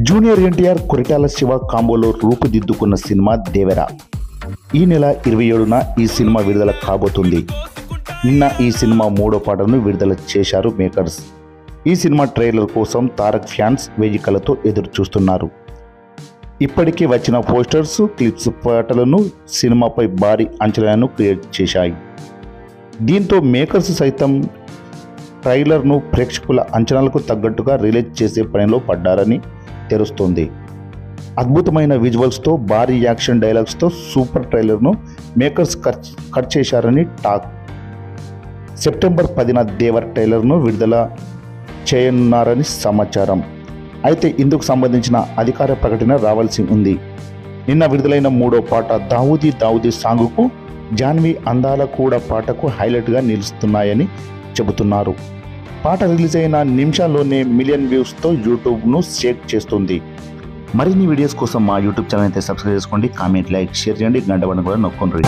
Junior NTR Koratala Siva కాంబోలో రూపుదిద్దుకున్న సినిమా దేవెర. ఈ నెల 27న ఈ సినిమా విడుదల కాబోతుంది. నిన్న ఈ సినిమా 3వ పాటను విడుదల చేశారు మేకర్స్. ఈ సినిమా ట్రైలర్ కోసం తారక్ ఫ్యాన్స్ 1000 కళ్ళతో ఎదురు చూస్తున్నారు. ఇప్పటికే వచ్చిన పోస్టర్స్, క్లిప్స్ పాటలను సినిమాపై భారీ అంచనాలను క్రియేట్ చేశాయి. దీంతో మేకర్స్ సైతం ట్రైలర్ను ప్రేక్షకుల అంచనాలకు తగ్గట్టుగా రిలీజ్ చేసే పనిలో పడ్డారని తెలుస్తోంది. అద్భుతమైన విజువల్స్తో, భారీ యాక్షన్ డైలాగ్స్తో సూపర్ ట్రైలర్ను మేకర్స్ కట్ చేశారని టాక్. సెప్టెంబర్ 10న దేవర్ ట్రైలర్ను విడుదల చేయనున్నారని సమాచారం. అయితే ఇందుకు సంబంధించిన అధికార ప్రకటన రావాల్సి ఉంది. నిన్న విడుదలైన 3వ పాట దావూదీ దావూదీ సాంగ్కు జాన్వీ అందాల కూడా పాటకు హైలైట్గా నిలుస్తున్నాయని చెబుతున్నారు. పాట రిలీజ్ అయిన నిమిషాల్లోనే మిలియన్ వ్యూస్తో యూట్యూబ్ను షేక్ చేస్తుంది. మరిన్ని వీడియోస్ కోసం మా యూట్యూబ్ ఛానల్ అయితే సబ్స్క్రైబ్ చేసుకోండి. కామెంట్, లైక్, షేర్ చేయండి. గంట బటన్ కూడా నొక్కండి.